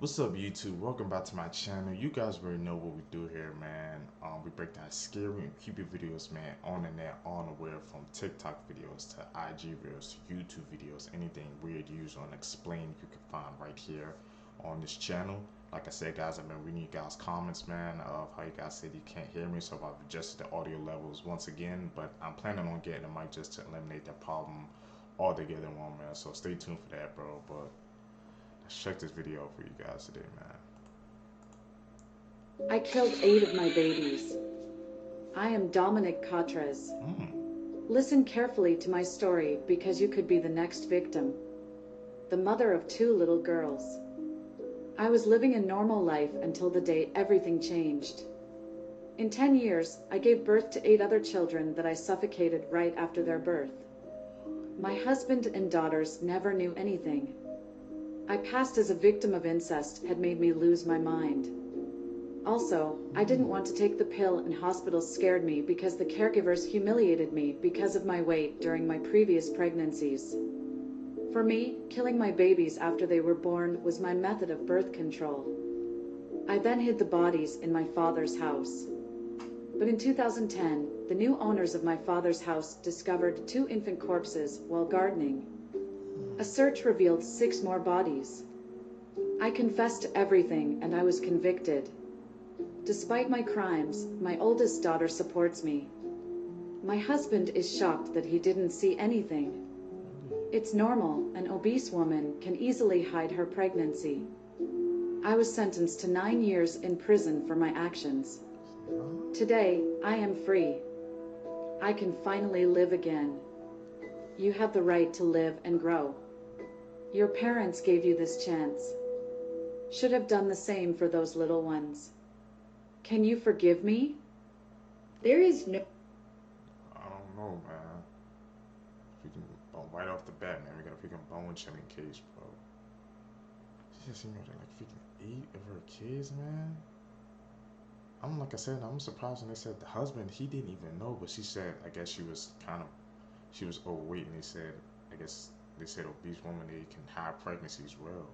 What's up, YouTube? Welcome back to my channel. You guys already know what we do here, man. We break down scary and creepy videos, man, on the net, on the web, from TikTok videos to IG videos to YouTube videos. Anything weird, usual, and explained you can find right here on this channel. Like I said, guys, I've been reading you guys' comments, man, of how you guys said you can't hear me, so I've adjusted the audio levels once again. But I'm planning on getting a mic just to eliminate that problem altogether in one, man. So stay tuned for that, bro. But let's check this video out for you guys today, man. I killed 8 of my babies. I am Dominic Catres. Listen carefully to my story because you could be the next victim. The mother of 2 little girls. I was living a normal life until the day everything changed. In 10 years, I gave birth to 8 other children that I suffocated right after their birth. My husband and daughters never knew anything. I passed as a victim of incest had made me lose my mind. Also, I didn't want to take the pill and hospitals scared me because the caregivers humiliated me because of my weight during my previous pregnancies. For me, killing my babies after they were born was my method of birth control. I then hid the bodies in my father's house. But in 2010, the new owners of my father's house discovered 2 infant corpses while gardening. A search revealed 6 more bodies. I confessed to everything and I was convicted. Despite my crimes, my oldest daughter supports me. My husband is shocked that he didn't see anything. It's normal, an obese woman can easily hide her pregnancy. I was sentenced to 9 years in prison for my actions. Today, I am free. I can finally live again. You have the right to live and grow. Your parents gave you this chance. Should have done the same for those little ones. Can you forgive me? There is no... I don't know, man. Freaking right off the bat, man, we got a freaking bone chilling case, bro. She just, like freaking 8 of her kids, man. Like I said, I'm surprised when they said the husband, he didn't even know, but she said, I guess she was overweight, and they said, I guess they said obese women, they can hide pregnancy as well.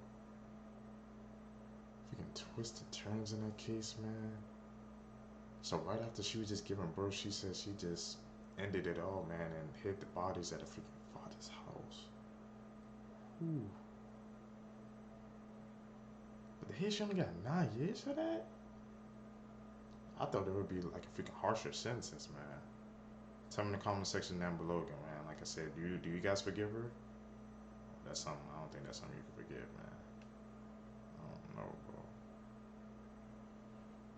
Freaking twists and turns in that case, man. So right after she was just giving birth, she said she just ended it all, man, and hid the bodies at her freaking father's house. Ooh. But the hit, she only got 9 years for that? I thought there would be like a freaking harsher sentence, man. Tell me in the comment section down below again, man. Like I said, do you guys forgive her? That's something, I don't think that's something you can forgive, man. I don't know, bro.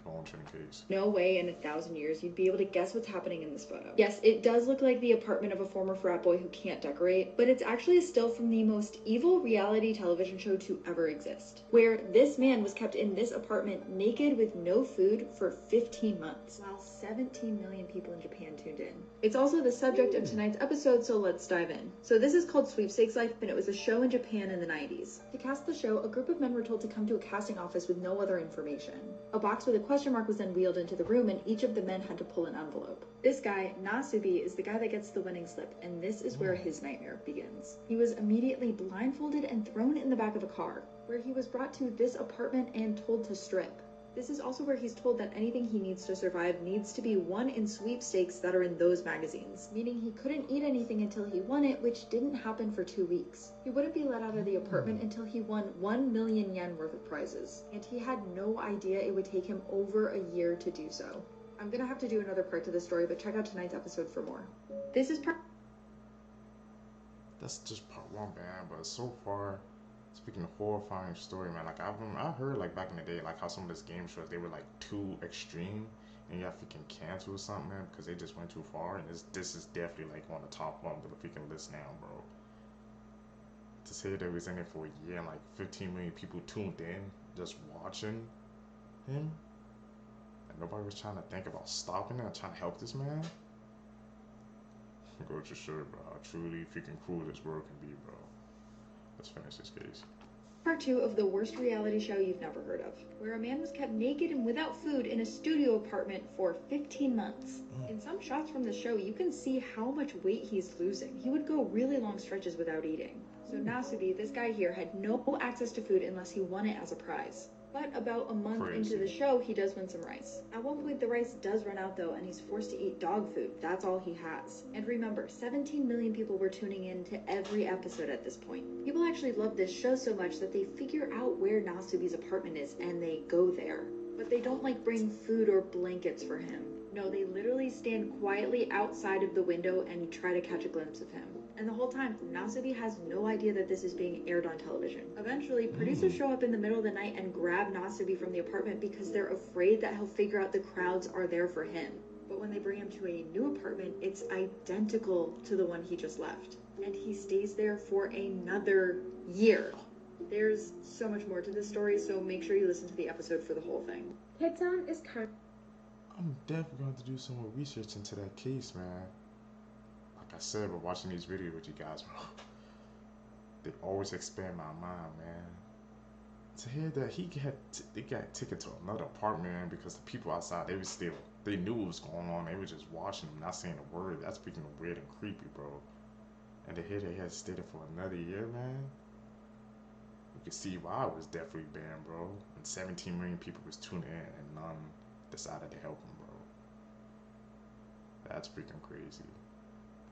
Bone chilling case. No way in 1,000 years you'd be able to guess what's happening in this photo. Yes, it does look like the apartment of a former frat boy who can't decorate, but it's actually a still from the most evil reality television show to ever exist, where this man was kept in this apartment naked with no food for 15 months, while 17 million people in Japan tuned in. It's also the subject of tonight's episode, so let's dive in. So this is called Sweepstakes Life, and it was a show in Japan in the 90s. To cast the show, a group of men were told to come to a casting office with no other information. A box with a question mark was then wheeled into the room, and each of the men had to pull an envelope. This guy, Nasubi, is the guy that gets the winning slip, and this is where his nightmare begins. He was immediately blindfolded and thrown in the back of a car, where he was brought to this apartment and told to strip. This is also where he's told that anything he needs to survive needs to be won in sweepstakes that are in those magazines, meaning he couldn't eat anything until he won it, which didn't happen for 2 weeks. He wouldn't be let out of the apartment until he won 1 million yen worth of prizes, and he had no idea it would take him over a year to do so. I'm gonna have to do another part to the story, but check out tonight's episode for more. This is part... That's just part 1, man, but so far, speaking of horrifying story, man, like I heard like back in the day, like how some of these game shows, they were like too extreme and you have to freaking cancel or something, man, because they just went too far. And this is definitely like on the top one of the freaking list now, bro. To say that he was in it for a year and like 15 million people tuned in just watching him, and nobody was trying to think about stopping it and trying to help this man. Go to show, bro, how truly freaking cruel this world can be, bro. Let's finish this case. Part 2 of the worst reality show you've never heard of, where a man was kept naked and without food in a studio apartment for 15 months. In some shots from the show, you can see how much weight he's losing. He would go really long stretches without eating. So Nasubi, this guy here, had no access to food unless he won it as a prize. But about a month into the show, he does win some rice. At one point, the rice does run out though, and he's forced to eat dog food. That's all he has. And remember, 17 million people were tuning in to every episode at this point. People actually love this show so much that they figure out where Nasubi's apartment is and they go there. But they don't like bring food or blankets for him. No, they literally stand quietly outside of the window and try to catch a glimpse of him. And the whole time, Nasubi has no idea that this is being aired on television. Eventually, producers show up in the middle of the night and grab Nasubi from the apartment because they're afraid that he'll figure out the crowds are there for him. But when they bring him to a new apartment, it's identical to the one he just left. And he stays there for another year. There's so much more to this story, so make sure you listen to the episode for the whole thing. Cape Town is currently... I'm definitely going to do some more research into that case, man. Like I said, but watching these videos with you guys, bro, they always expand my mind, man. To hear that they got taken to another apartment, man, because the people outside, they knew what was going on. They were just watching them, not saying a word. That's freaking weird and creepy, bro. And to hear they had stayed there for another year, man, you can see why it was definitely banned, bro. And 17 million people was tuning in, and none decided to help him, bro. That's freaking crazy.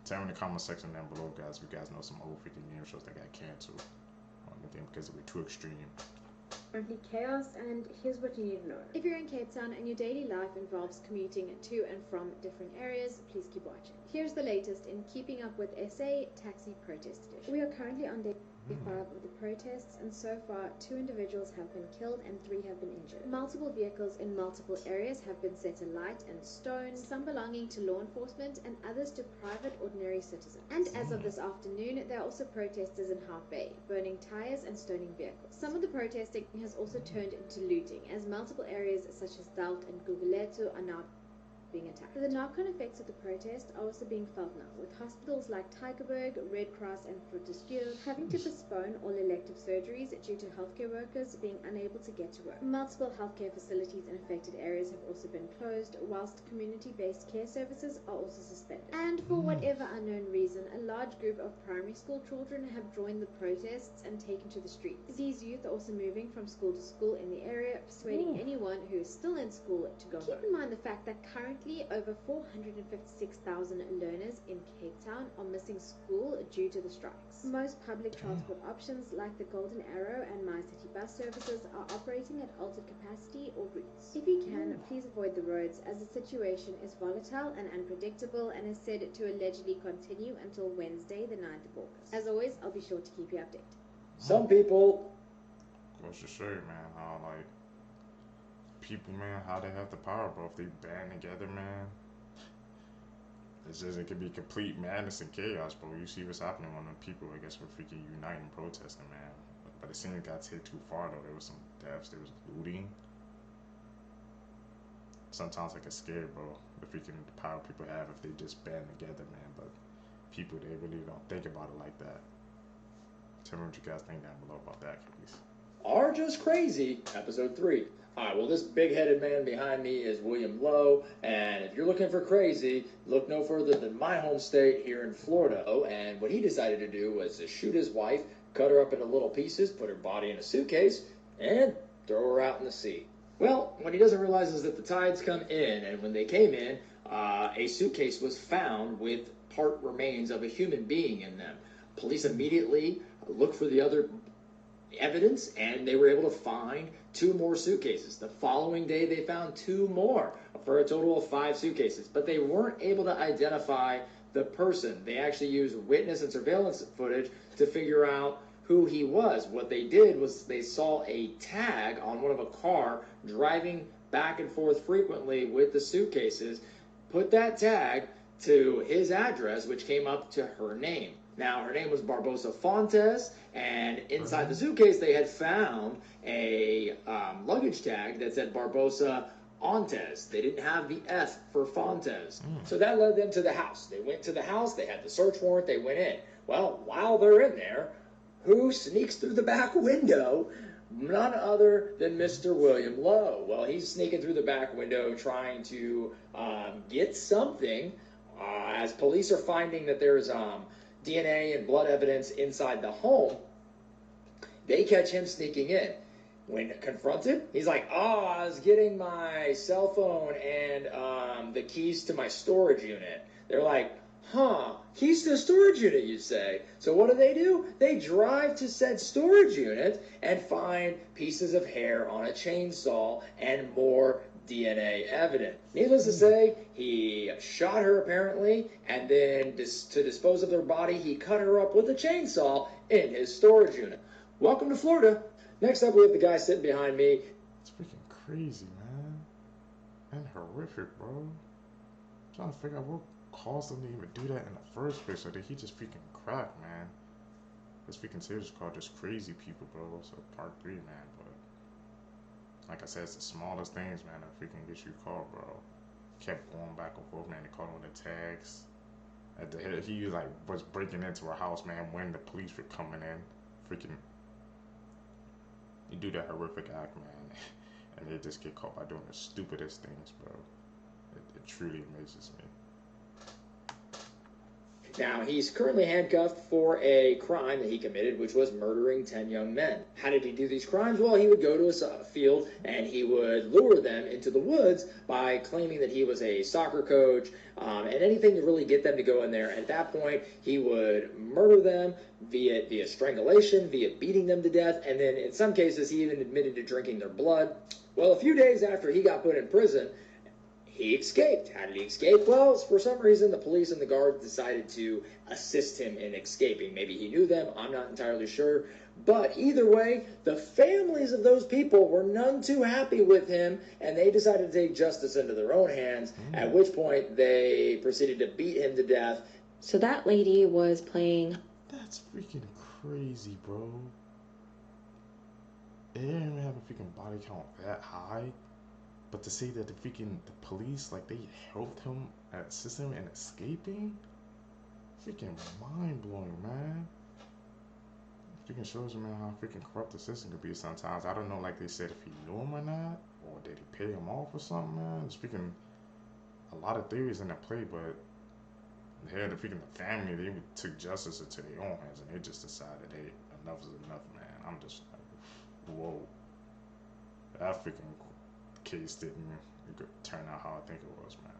Tell me in the comment section down below, guys, if you guys know some old freaking game shows that got canceled or anything because they were too extreme. Currently chaos, and here's what you need to know. If you're in Cape Town and your daily life involves commuting to and from different areas, please keep watching. Here's the latest in keeping up with SA Taxi Protest Edition. We are currently on day 5 of the protests, and so far 2 individuals have been killed and 3 have been injured. Multiple vehicles in multiple areas have been set alight and stoned, some belonging to law enforcement and others to private ordinary citizens. And as of this afternoon, there are also protesters in Half Bay, burning tires and stoning vehicles. Some of the protesting has also turned into looting, as multiple areas such as Dalt and Guguletu are now being attacked. The knock-on effects of the protest are also being felt now, with hospitals like Tygerberg, Red Cross and Fortescue having to postpone all elective surgeries due to healthcare workers being unable to get to work. Multiple healthcare facilities in affected areas have also been closed, whilst community-based care services are also suspended. And for whatever unknown reason, a large group of primary school children have joined the protests and taken to the streets. These youth are also moving from school to school in the area, persuading anyone who is still in school to go home. Keep in mind the fact that currently over 456,000 learners in Cape Town are missing school due to the strikes. Most public transport options like the Golden Arrow and My City bus services are operating at altered capacity or routes. If you can, please avoid the roads, as the situation is volatile and unpredictable and is said to allegedly continue until Wednesday the 9th of August. As always, I'll be sure to keep you updated. Some people... Goes to show you, man, how, like, people, man, how they have the power, bro. If they band together, man, it's just, it could be complete madness and chaos, bro. You see what's happening when the people, I guess, were freaking uniting, protesting, man. But it seemed it got hit too far, though. There was some deaths, there was looting. Sometimes I get scared, bro, the freaking power people have if they just band together, man. But people, they really don't think about it like that. Tell me what you guys think down below about that, please. Are just crazy, episode 3. Alright, well, this big-headed man behind me is William Lowe, and if you're looking for crazy, look no further than my home state here in Florida. Oh, and what he decided to do was to shoot his wife, cut her up into little pieces, put her body in a suitcase, and throw her out in the sea. Well, what he doesn't realize is that the tides come in, and when they came in, a suitcase was found with part remains of a human being in them. Police immediately looked for the other evidence, and they were able to find 2 more suitcases. The following day, they found 2 more for a total of 5 suitcases, but they weren't able to identify the person. They actually used witness and surveillance footage to figure out who he was. What they did was they saw a tag on one of a car driving back and forth frequently with the suitcases, put that tag to his address, which came up to her name. Now, her name was Barbosa Fontes, and inside the suitcase, they had found a luggage tag that said Barbosa Ontes. They didn't have the F for Fontes. So that led them to the house. They went to the house, they had the search warrant, they went in. Well, while they're in there, who sneaks through the back window? None other than Mr. William Lowe. Well, he's sneaking through the back window trying to get something, as police are finding that there's DNA and blood evidence inside the home, they catch him sneaking in. When confronted, he's like, "Oh, I was getting my cell phone and the keys to my storage unit." They're like, "Huh, keys to the storage unit, you say?" So what do? They drive to said storage unit and find pieces of hair on a chainsaw and more DNA evidence. Needless to say, he shot her apparently, and then to dispose of their body, he cut her up with a chainsaw in his storage unit. Welcome to Florida. Next up, we have the guy sitting behind me. It's freaking crazy, man. And horrific, bro. I'm trying to figure out what caused him to even do that in the first place. Or did he just freaking crack, man? This freaking series is called Just Crazy People, bro. So part 3, man. But like I said, it's the smallest things, man, that freaking get you caught, bro. Kept going back and forth, man. They caught him with the tags. At the head, he like was breaking into her house, man, when the police were coming in. Freaking, you do that horrific act, man, and they just get caught by doing the stupidest things, bro. It truly amazes me. Now, he's currently handcuffed for a crime that he committed, which was murdering 10 young men. How did he do these crimes? Well, he would go to a field and he would lure them into the woods by claiming that he was a soccer coach and anything to really get them to go in there. At that point, he would murder them via strangulation, via beating them to death, and then in some cases, he even admitted to drinking their blood. Well, a few days after he got put in prison, he escaped. How did he escape? Well, for some reason, the police and the guards decided to assist him in escaping. Maybe he knew them. I'm not entirely sure. But either way, the families of those people were none too happy with him, and they decided to take justice into their own hands, at which point they proceeded to beat him to death. So that lady was playing... That's freaking crazy, bro. They didn't even have a freaking body count that high. But to say that the police, like, they helped him, assist him in escaping, freaking mind-blowing, man. Freaking shows you, man, how freaking corrupt the system could be sometimes. I don't know, like they said, if he knew him or not, or did he pay him off or something, man. There's freaking a lot of theories in that play, but here, the family, they took justice into their own hands, and they just decided, hey, enough is enough, man. I'm just like, whoa. That freaking case didn't turn out how I think it was, man.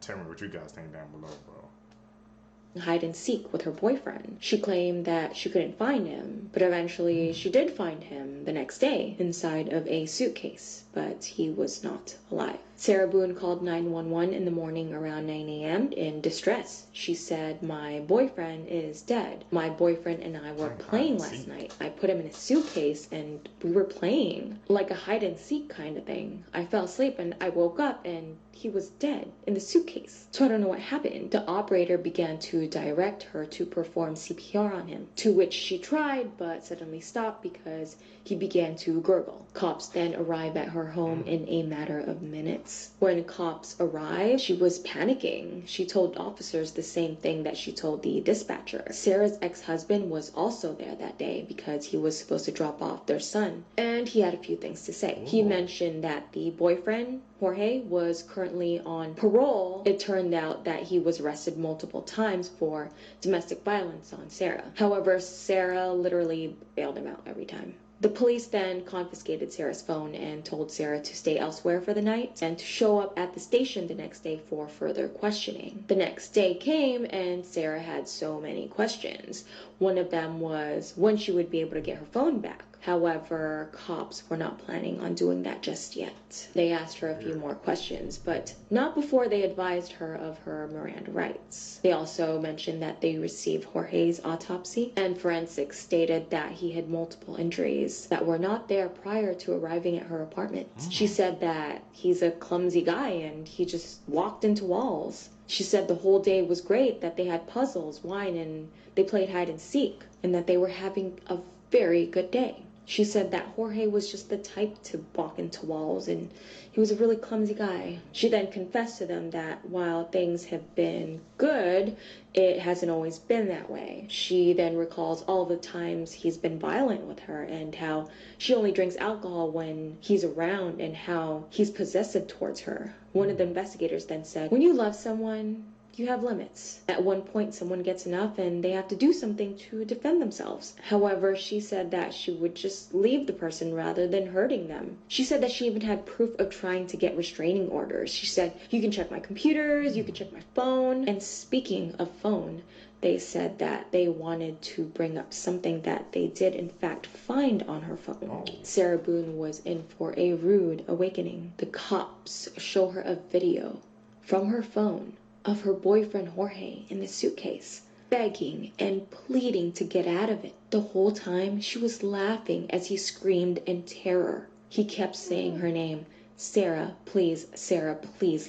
Tell me what you guys think down below, bro. Hide and seek with her boyfriend. She claimed that she couldn't find him, but eventually she did find him the next day inside of a suitcase, but he was not alive. Sarah Boone called 911 in the morning around 9 a.m. in distress. She said, "My boyfriend is dead. My boyfriend and I were playing last night. I put him in a suitcase and we were playing like a hide and seek kind of thing. I fell asleep and I woke up and he was dead in the suitcase. So I don't know what happened." The operator began to direct her to perform CPR on him, to which she tried but suddenly stopped because he began to gurgle. Cops then arrive at her home in a matter of minutes. When cops arrived, she was panicking. She told officers the same thing that she told the dispatcher. Sarah's ex-husband was also there that day because he was supposed to drop off their son, and he had a few things to say. He mentioned that the boyfriend, Jorge, was currently on parole. It turned out that he was arrested multiple times for domestic violence on Sarah. However, Sarah literally bailed him out every time. The police then confiscated Sarah's phone and told Sarah to stay elsewhere for the night and to show up at the station the next day for further questioning. The next day came and Sarah had so many questions. One of them was when she would be able to get her phone back. However, cops were not planning on doing that just yet. They asked her a few more questions, but not before they advised her of her Miranda rights. They also mentioned that they received Jorge's autopsy, and forensics stated that he had multiple injuries that were not there prior to arriving at her apartment. She said that he's a clumsy guy and he just walked into walls. She said the whole day was great, that they had puzzles, wine, and they played hide and seek, and that they were having a very good day. She said that Jorge was just the type to walk into walls and he was a really clumsy guy. She then confessed to them that while things have been good, it hasn't always been that way. She then recalls all the times he's been violent with her and how she only drinks alcohol when he's around and how he's possessive towards her. One of the investigators then said, "When you love someone, you have limits. At one point, someone gets enough and they have to do something to defend themselves. However, she said that she would just leave the person rather than hurting them. She said that she even had proof of trying to get restraining orders. She said, you can check my computers, you can check my phone. And speaking of phone, they said that they wanted to bring up something that they did in fact find on her phone. Sarah Boone was in for a rude awakening. The cops show her a video from her phone of her boyfriend Jorge in the suitcase, begging and pleading to get out of it. The whole time she was laughing as he screamed in terror. He kept saying her name, Sarah, please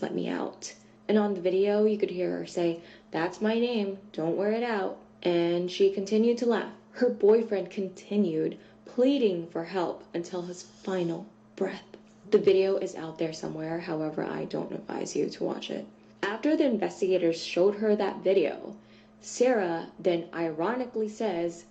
let me out. And on the video you could hear her say, that's my name, don't wear it out. And she continued to laugh. Her boyfriend continued pleading for help until his final breath. The video is out there somewhere, however, I don't advise you to watch it. After the investigators showed her that video, Sarah then ironically says,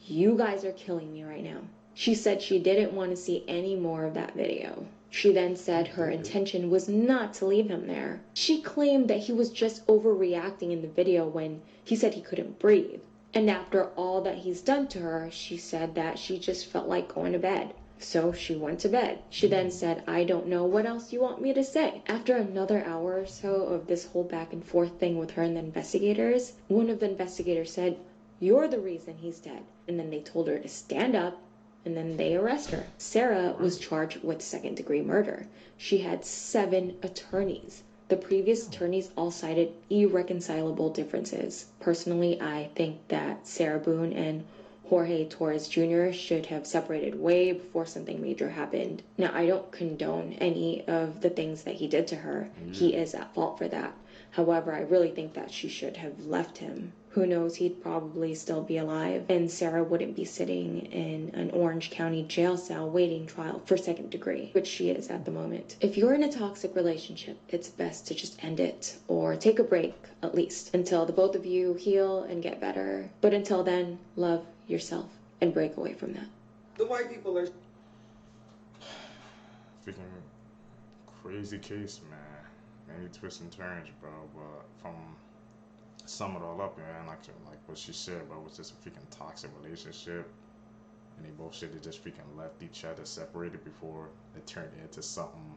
you guys are killing me right now. She said she didn't want to see any more of that video. She then said her intention was not to leave him there. She claimed that he was just overreacting in the video when he said he couldn't breathe. And after all that he's done to her, she said that she just felt like going to bed. So she went to bed. She then said, I don't know what else you want me to say. After another hour or so of this whole back and forth thing with her and the investigators, one of the investigators said, you're the reason he's dead. And then they told her to stand up, and then they arrest her. Sarah was charged with second-degree murder. She had 7 attorneys. The previous attorneys all cited irreconcilable differences. Personally, I think that Sarah Boone and Jorge Torres Jr. should have separated way before something major happened. Now, I don't condone any of the things that he did to her. He is at fault for that. However, I really think that she should have left him. Who knows, he'd probably still be alive, and Sarah wouldn't be sitting in an Orange County jail cell waiting trial for second degree, which she is at the moment. If you're in a toxic relationship, it's best to just end it, or take a break, at least, until the both of you heal and get better. But until then, love yourself and break away from that. The white people are freaking crazy case, man. Many twists and turns, bro. But from sum it all up, man, like what she said, bro, was just a freaking toxic relationship, and they both should have just freaking left each other separated before it turned into something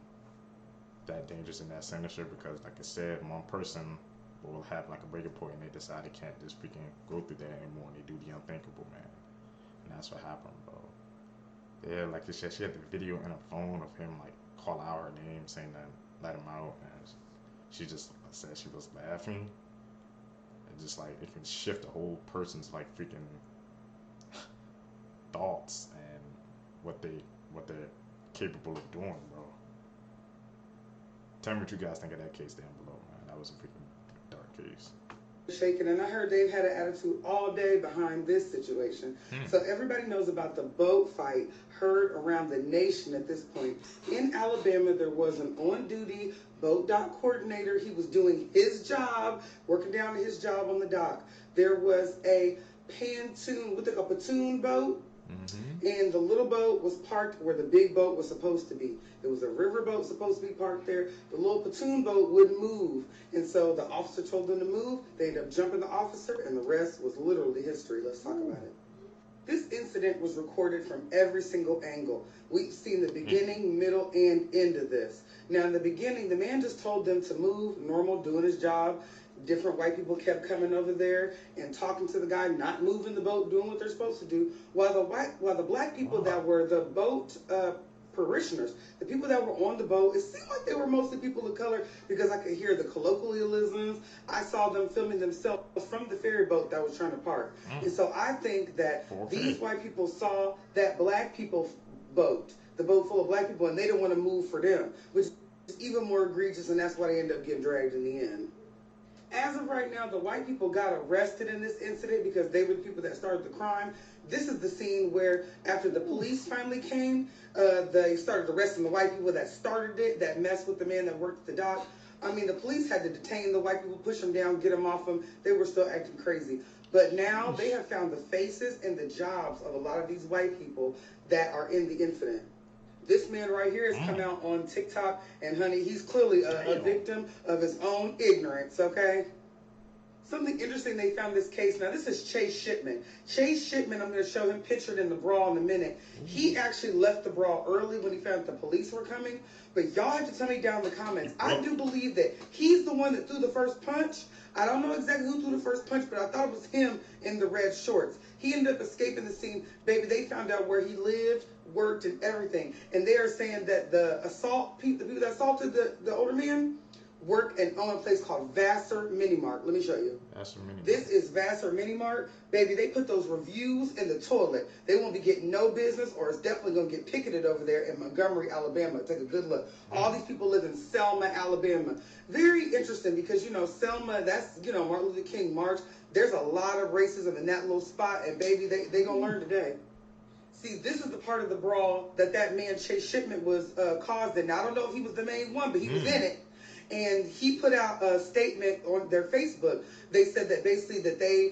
that dangerous and that sinister. Because, like I said, one person will have like a breaking point, and they decide they can't just freaking go through that anymore, and they do the unthinkable, man. And that's what happened, bro. Yeah, like you said, she had the video in her phone of him like call out her name, saying that let him out, and she just said she was laughing. Just like it can shift a whole person's like freaking thoughts and what they're capable of doing, bro. Tell me what you guys think of that case down below, man. That was a freaking dark case. shaking, and I heard they've had an attitude all day behind this situation. So everybody knows about the boat fight heard around the nation at this point. In Alabama, there was an on-duty boat dock coordinator. He was doing his job, working down to his job on the dock. There was a pontoon, what they call pontoon boat, and the little boat was parked where the big boat was supposed to be. It was a river boat supposed to be parked there. The little pontoon boat wouldn't move, and so the officer told them to move. They ended up jumping the officer, and the rest was literally history. Let's talk about it. This incident was recorded from every single angle. We've seen the beginning, middle, and end of this. Now, in the beginning, the man just told them to move, normal, doing his job. Different white people kept coming over there and talking to the guy, not moving the boat, doing what they're supposed to do, while the black people that were the boat parishioners, the people that were on the boat, it seemed like they were mostly people of color because I could hear the colloquialisms. I saw them filming themselves from the ferry boat that was trying to park. And so I think that these white people saw that black people boat, the boat full of black people, and they didn't want to move for them, which is even more egregious, and that's why they end up getting dragged in the end. As of right now, the white people got arrested in this incident because they were the people that started the crime. This is the scene where after the police finally came, they started arresting the white people that started it, that messed with the man that worked at the dock. I mean, the police had to detain the white people, push them down, get them off them. They were still acting crazy. But now they have found the faces and the jobs of a lot of these white people that are in the incident. This man right here has come out on TikTok, and honey, he's clearly a victim of his own ignorance, okay? Something interesting, they found this case. Now, this is Chase Shipman. Chase Shipman, I'm going to show him pictured in the brawl in a minute. He actually left the brawl early when he found the police were coming. But y'all have to tell me down in the comments. I do believe that he's the one that threw the first punch. I don't know exactly who threw the first punch, but I thought it was him in the red shorts. He ended up escaping the scene. Baby, they found out where he lived, worked, and everything. And they are saying that the people that assaulted the older man, work and own a place called Vassar Mini Mart. Let me show you. Vassar Mini Mart. This is Vassar Mini Mart. Baby, they put those reviews in the toilet. They won't be getting no business, or it's definitely going to get picketed over there in Montgomery, Alabama. Take a good look. All these people live in Selma, Alabama. Very interesting because, you know, Selma, that's, you know, Martin Luther King March. There's a lot of racism in that little spot, and baby, they going to learn today. See, this is the part of the brawl that man Chase Shipman was caused in. Now, I don't know if he was the main one, but he was in it. And he put out a statement on their Facebook. They said that basically that they,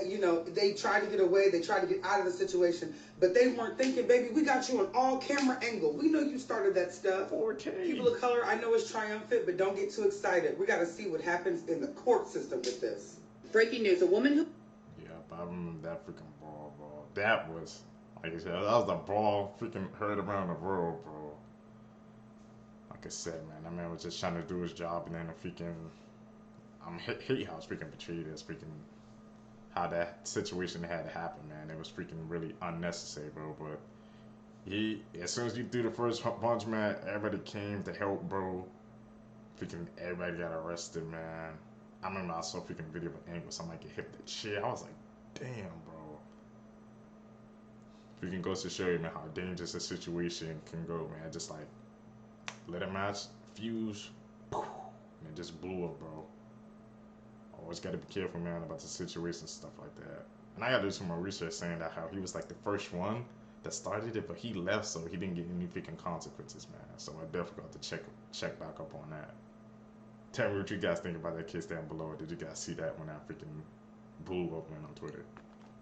you know, they tried to get away. They tried to get out of the situation. But they weren't thinking, baby, we got you on all camera angle. We know you started that stuff. 4K. People of color, I know it's triumphant, but don't get too excited. We got to see what happens in the court system with this. Breaking news, a woman who... Yep, I remember that freaking brawl, bro. That was, like I said, that was the brawl freaking heard around the world, bro. Like I said, man, that man was just trying to do his job, and then the freaking, hate how it's freaking portrayed as freaking, how that situation had to happen, man. It was freaking really unnecessary, bro. But as soon as you threw the first punch, man, everybody came to help, bro. Freaking everybody got arrested, man. I remember I saw a freaking video of an angle, somebody get hit with the chair. I was like, damn, bro. Freaking goes to show you, man, how dangerous a situation can go, man. Just like, let a match fuse, and it just blew up, bro. Always got to be careful, man, about the situation and stuff like that. And I got to do some more research saying that how he was like the first one that started it, but he left, so he didn't get any freaking consequences, man. So I definitely got to check back up on that. Tell me what you guys think about that case down below. Did you guys see that when that freaking blew up, man, on Twitter?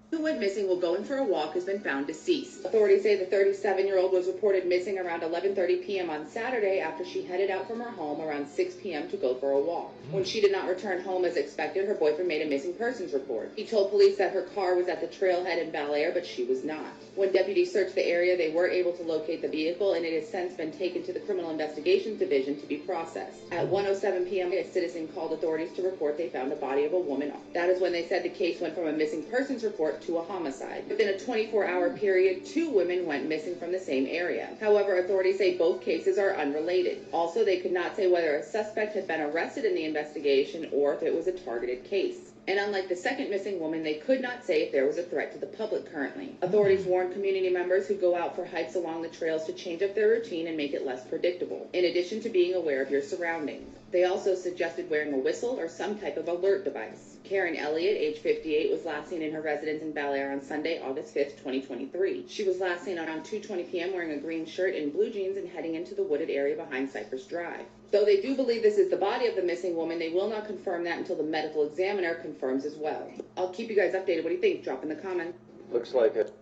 who went missing while going for a walk has been found deceased. Authorities say the 37-year-old was reported missing around 11:30 p.m. on Saturday after she headed out from her home around 6 p.m. to go for a walk. When she did not return home as expected, her boyfriend made a missing persons report. He told police that her car was at the trailhead in Bel Air, but she was not. When deputies searched the area, they were able to locate the vehicle, and it has since been taken to the Criminal Investigations Division to be processed. At 1:07 p.m., a citizen called authorities to report they found the body of a woman. That is when they said the case went from a missing persons report to a homicide. Within a 24-hour period, 2 women went missing from the same area. However, authorities say both cases are unrelated. Also, they could not say whether a suspect had been arrested in the investigation or if it was a targeted case. And unlike the second missing woman, they could not say if there was a threat to the public currently. Authorities warned community members who go out for hikes along the trails to change up their routine and make it less predictable, in addition to being aware of your surroundings. They also suggested wearing a whistle or some type of alert device. Karen Elliott, age 58, was last seen in her residence in Bel Air on Sunday, August 5th, 2023. She was last seen around 2:20 p.m. wearing a green shirt and blue jeans and heading into the wooded area behind Cypress Drive. Though they do believe this is the body of the missing woman, they will not confirm that until the medical examiner confirms as well. I'll keep you guys updated. What do you think? Drop in the comments. Looks like it.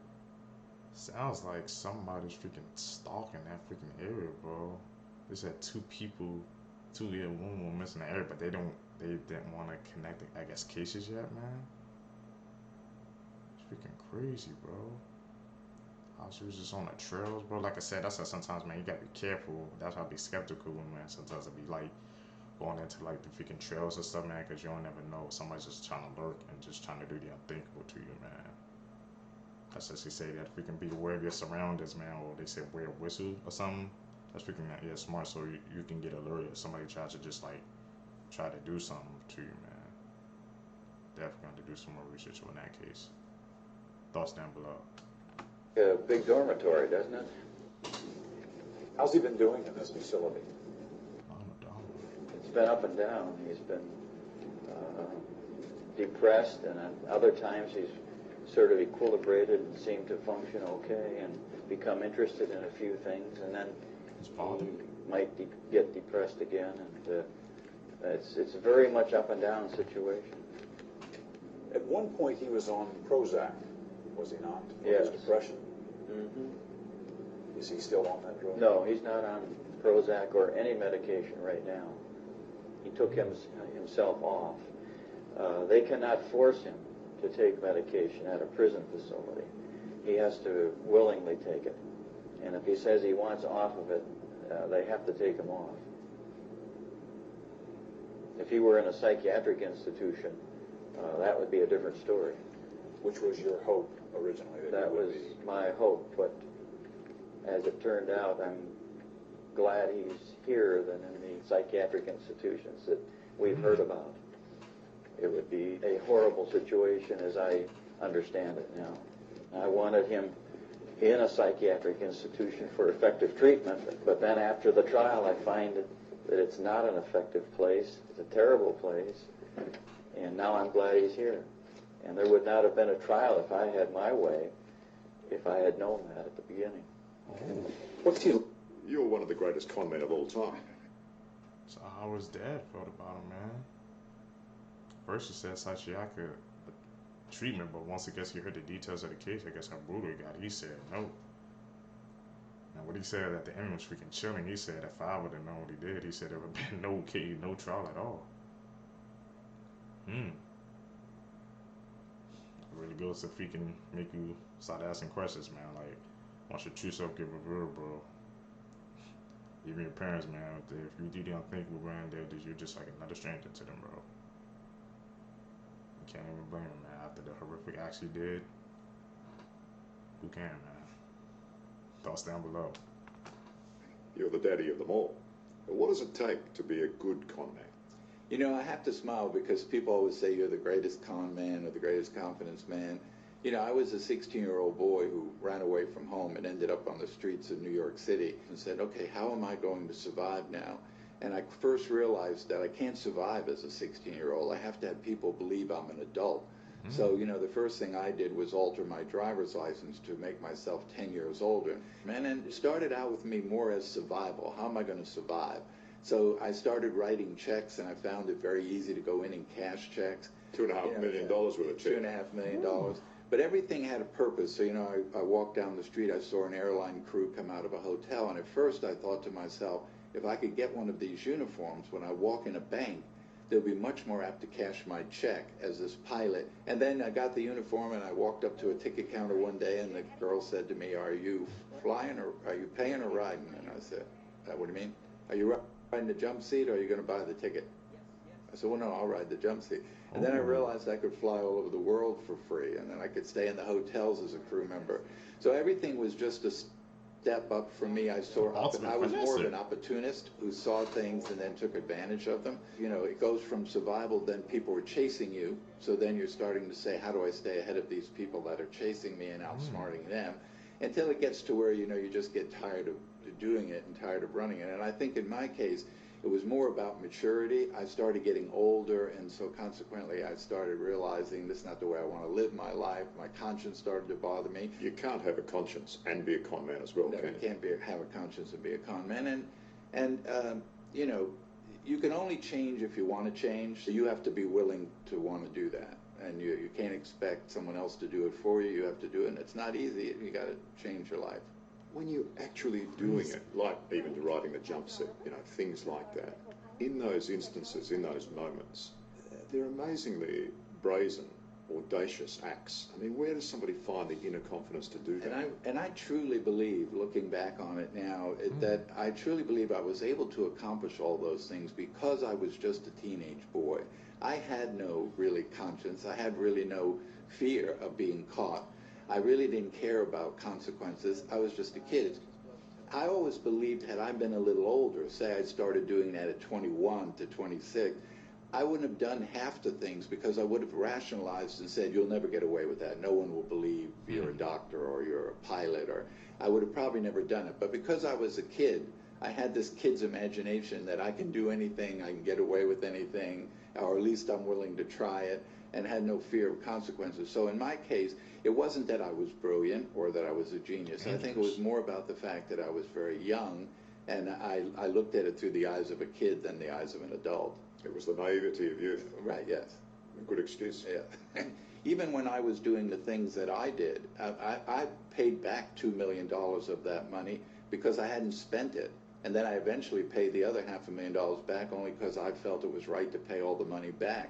Sounds like somebody's freaking stalking that freaking area, bro. They said 2 people, 2 women missing the area, but they didn't want to connect, I guess, cases yet, man. It's freaking crazy, bro. How she was just on the trails, bro. Like I said, that's why sometimes, man, you gotta be careful. That's why I be skeptical, man. Sometimes I be like going into like the freaking trails and stuff, man, because you don't never know. Somebody's just trying to lurk and just trying to do the unthinkable to you, man. That's what they say, that freaking be aware of your surroundings, man. Or they say wear a whistle or something. That's freaking, yeah, smart, so you can get alerted if somebody tries to just like try to do something to you, man. Definitely going to do some more research on that case. Thoughts down below. A big dormitory, doesn't it? How's he been doing in this facility? It's been up and down. He's been depressed, and at other times he's sort of equilibrated and seemed to function okay and become interested in a few things, and then he might get depressed again, and it's a very much up and down situation. At one point he was on Prozac, was he not? For Yes. his depression. Mm-hmm. Is he still on that drug? No, he's not on Prozac or any medication right now. He took himself off. They cannot force him to take medication at a prison facility. He has to willingly take it. And if he says he wants off of it, they have to take him off. If he were in a psychiatric institution, that would be a different story. Which was your hope originally? That was my hope, but as it turned out, I'm glad he's here than in the psychiatric institutions that we've heard about. It would be a horrible situation as I understand it now. I wanted him in a psychiatric institution for effective treatment, but then after the trial I find that it's not an effective place. It's a terrible place, and now I'm glad he's here. And there would not have been a trial if I had my way, if I had known that at the beginning. What's you? You're one of the greatest con men of all time. So how his dad felt about him, man? First he said psychiatric treatment, but once I guess he heard the details of the case, I guess how brutal he got, he said no. Now what he said at the end was freaking chilling. He said if I would have known what he did, he said there would have been no case, no trial at all. It really goes to freaking make you start asking questions, man. Like, once your true self get revealed, bro. Even your parents, man, if you don't think we're around there, you're just like another stranger to them, bro. You can't even blame him, man. After the horrific acts he did, who can, man? Thoughts down below. You're the daddy of them all. But what does it take to be a good con man? You know, I have to smile because people always say you're the greatest con man or the greatest confidence man. You know, I was a 16-year-old boy who ran away from home and ended up on the streets of New York City and said, okay, how am I going to survive now? And I first realized that I can't survive as a 16-year-old. I have to have people believe I'm an adult. So, you know, the first thing I did was alter my driver's license to make myself 10 years older. And it started out with me more as survival. How am I going to survive? So I started writing checks, and I found it very easy to go in and cash checks. $2.5 million worth of checks. $2.5 million. But everything had a purpose. So, you know, I walked down the street, I saw an airline crew come out of a hotel, and at first I thought to myself, if I could get one of these uniforms, when I walk in a bank, they'll be much more apt to cash my check as this pilot. And then I got the uniform, and I walked up to a ticket counter one day, and the girl said to me, are you flying, or are you paying or riding? And I said, what do you mean? Are you riding the jump seat, or are you going to buy the ticket? I said, well, no, I'll ride the jump seat. And then I realized I could fly all over the world for free, and then I could stay in the hotels as a crew member. So everything was just a step up for me. I was more of an opportunist who saw things and then took advantage of them. You know, it goes from survival, then people are chasing you, so then you're starting to say, how do I stay ahead of these people that are chasing me and outsmarting them? Until it gets to where, you know, you just get tired of doing it and tired of running it. And I think in my case, it was more about maturity. I started getting older, and so consequently I started realizing this is not the way I want to live my life. My conscience started to bother me. You can't have a conscience and be a con man as well, no, can you? Can't have a conscience and be a con man. And you know, you can only change if you want to change. So you have to be willing to want to do that. And you can't expect someone else to do it for you. You have to do it, and it's not easy. You got to change your life. When you're actually doing it, like even riding the jump seat, you know, things like that, in those instances, in those moments, they're amazingly brazen, audacious acts. I mean, where does somebody find the inner confidence to do that? And I truly believe, looking back on it now, that I truly believe I was able to accomplish all those things because I was just a teenage boy. I had no really conscience. I had really no fear of being caught. I really didn't care about consequences. I was just a kid. I always believed, had I been a little older, say I'd started doing that at 21 to 26, I wouldn't have done half the things because I would have rationalized and said, you'll never get away with that. No one will believe you're a doctor or you're a pilot, or I would have probably never done it. But because I was a kid, I had this kid's imagination that I can do anything, I can get away with anything, or at least I'm willing to try it, and had no fear of consequences. So in my case, it wasn't that I was brilliant or that I was a genius. I think it was more about the fact that I was very young, and I looked at it through the eyes of a kid than the eyes of an adult. It was the naivety of youth. Right, yes. A good excuse. Yeah. Even when I was doing the things that I did, I paid back $2 million of that money because I hadn't spent it. And then I eventually paid the other $500,000 back only because I felt it was right to pay all the money back.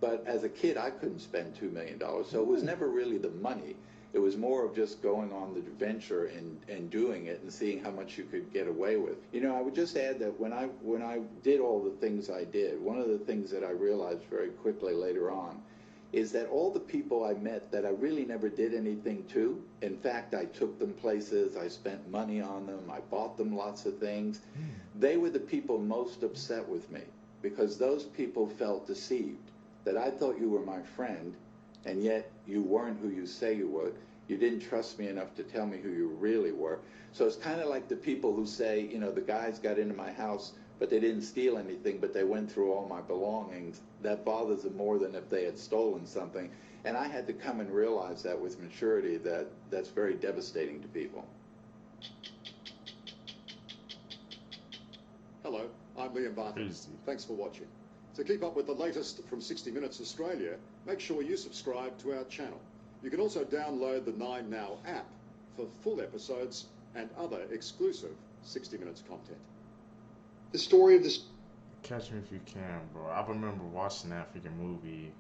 But as a kid, I couldn't spend $2 million, so it was never really the money. It was more of just going on the adventure and doing it and seeing how much you could get away with. You know, I would just add that when I did all the things I did, one of the things that I realized very quickly later on is that all the people I met that I really never did anything to, in fact, I took them places, I spent money on them, I bought them lots of things, they were the people most upset with me because those people felt deceived, that I thought you were my friend, and yet you weren't who you say you were. You didn't trust me enough to tell me who you really were. So it's kind of like the people who say, you know, the guys got into my house, but they didn't steal anything, but they went through all my belongings. That bothers them more than if they had stolen something. And I had to come and realize that with maturity, that that's very devastating to people. Hello, I'm Liam Barton. Thanks for watching. To keep up with the latest from 60 Minutes Australia, make sure you subscribe to our channel. You can also download the 9Now app for full episodes and other exclusive 60 Minutes content. The story of this... Catch Me If You Can, bro. I remember watching that freaking movie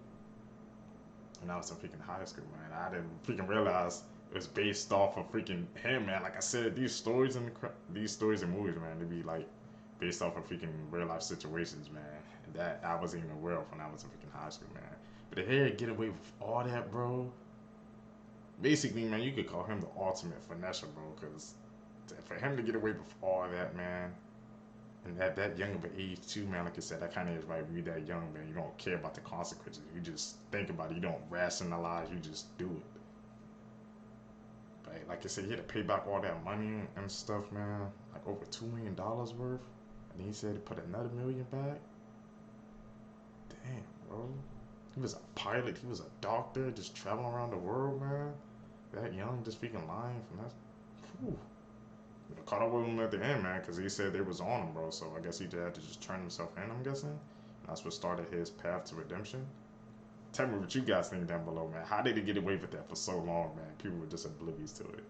when I was in freaking high school, man. I didn't freaking realize it was based off of freaking him, man. Like I said, these stories and movies, man, they be like based off of freaking real life situations, man. That I wasn't even aware of when I was in freaking high school, man. But to hear get away with all that, bro. Basically, man, you could call him the ultimate finesser, bro. Because for him to get away with all that, man, and that young of an age too, man. Like I said, that kind of is right. When you're that young, man, you don't care about the consequences. You just think about it. You don't rationalize. You just do it. But like I said, he had to pay back all that money and stuff, man. Like over $2 million worth. And then he said he put another $1 million back. Damn, bro. He was a pilot. He was a doctor, just traveling around the world, man. That young, just freaking lying from that. Whew. Caught up with him at the end, man, because he said they was on him, bro. So I guess he just had to just turn himself in, I'm guessing. And that's what started his path to redemption. Tell me what you guys think down below, man. How did he get away with that for so long, man? People were just oblivious to it.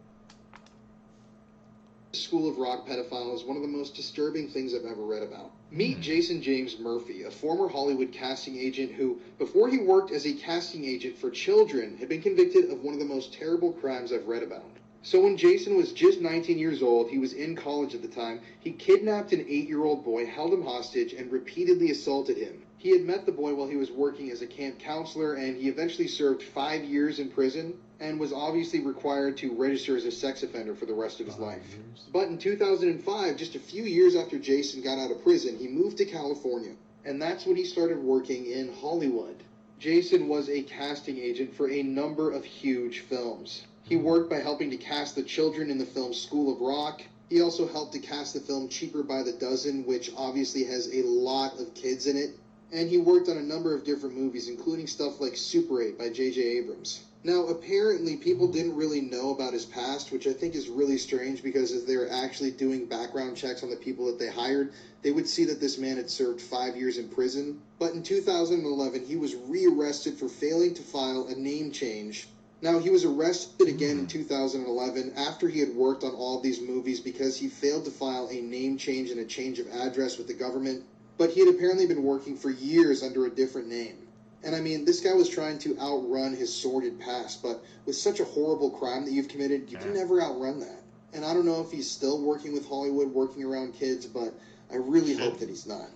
School of Rock pedophile is one of the most disturbing things I've ever read about. Meet Jason James Murphy, a former Hollywood casting agent who, before he worked as a casting agent for children, had been convicted of one of the most terrible crimes I've read about. So when Jason was just 19 years old, he was in college at the time, he kidnapped an 8-year-old boy, held him hostage, and repeatedly assaulted him. He had met the boy while he was working as a camp counselor, and he eventually served 5 years in prison, and was obviously required to register as a sex offender for the rest of his life. But in 2005, just a few years after Jason got out of prison, he moved to California, and that's when he started working in Hollywood. Jason was a casting agent for a number of huge films. He worked by helping to cast the children in the film School of Rock. He also helped to cast the film Cheaper by the Dozen, which obviously has a lot of kids in it. And he worked on a number of different movies, including stuff like Super 8 by J.J. Abrams. Now, apparently, people didn't really know about his past, which I think is really strange, because as they were actually doing background checks on the people that they hired, they would see that this man had served 5 years in prison. But in 2011, he was rearrested for failing to file a name change. Now, he was arrested again in 2011 after he had worked on all of these movies because he failed to file a name change and a change of address with the government. But he had apparently been working for years under a different name. And I mean, this guy was trying to outrun his sordid past, but with such a horrible crime that you've committed, you can never outrun that. And I don't know if he's still working with Hollywood, working around kids, but I really hope that he's not.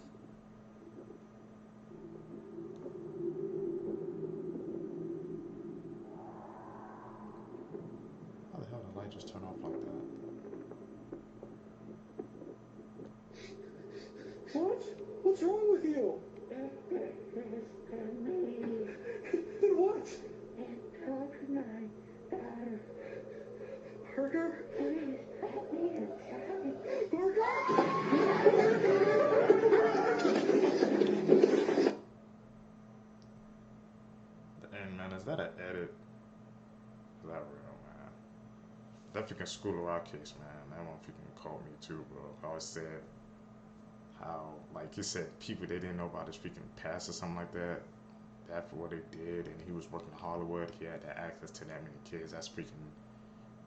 How the hell did the light just turn off like that? What? What's wrong with you? And what? And took my daughter. Parker? Please let me inside. Parker? And man, is that an edit? Is that real, man? That freaking School of Rock case, man. That one freaking called me too, bro. I always said how, like you said, people, they didn't know about his freaking past or something like that. That for what they did, and he was working in Hollywood. He had that access to that many kids. That's freaking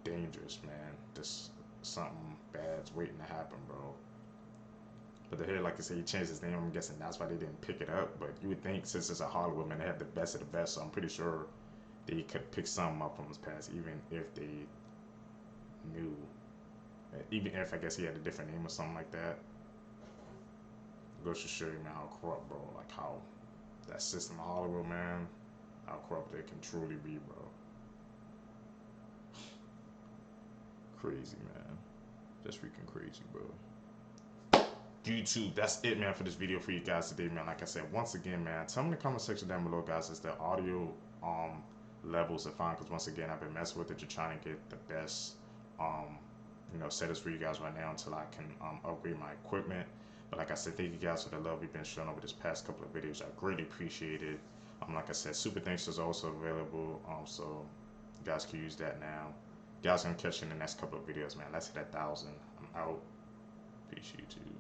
dangerous, man. Just something bad's waiting to happen, bro. But the hair, like I said, he changed his name. I'm guessing that's why they didn't pick it up. But you would think since it's a Hollywood, man, they have the best of the best. So I'm pretty sure they could pick something up from his past, even if they knew. Even if I guess he had a different name or something like that. It goes to show you, man, how corrupt, bro. Like how that system of Hollywood, man, how corrupt they can truly be, bro. Crazy, man. Just freaking crazy, bro. YouTube, that's it, man, for this video for you guys today, man. Like I said, once again, man, tell me in the comment section down below, guys, is the audio levels are fine, because once again, I've been messing with it to try and get the best you know, settings for you guys right now until I can upgrade my equipment. But like I said, thank you guys for the love you've been showing over this past couple of videos. I greatly appreciate it. Like I said, super thanks is also available, so you guys can use that now. You guys gonna catch you in the next couple of videos, man. Let's hit 1,000. I'm out. Peace, YouTube.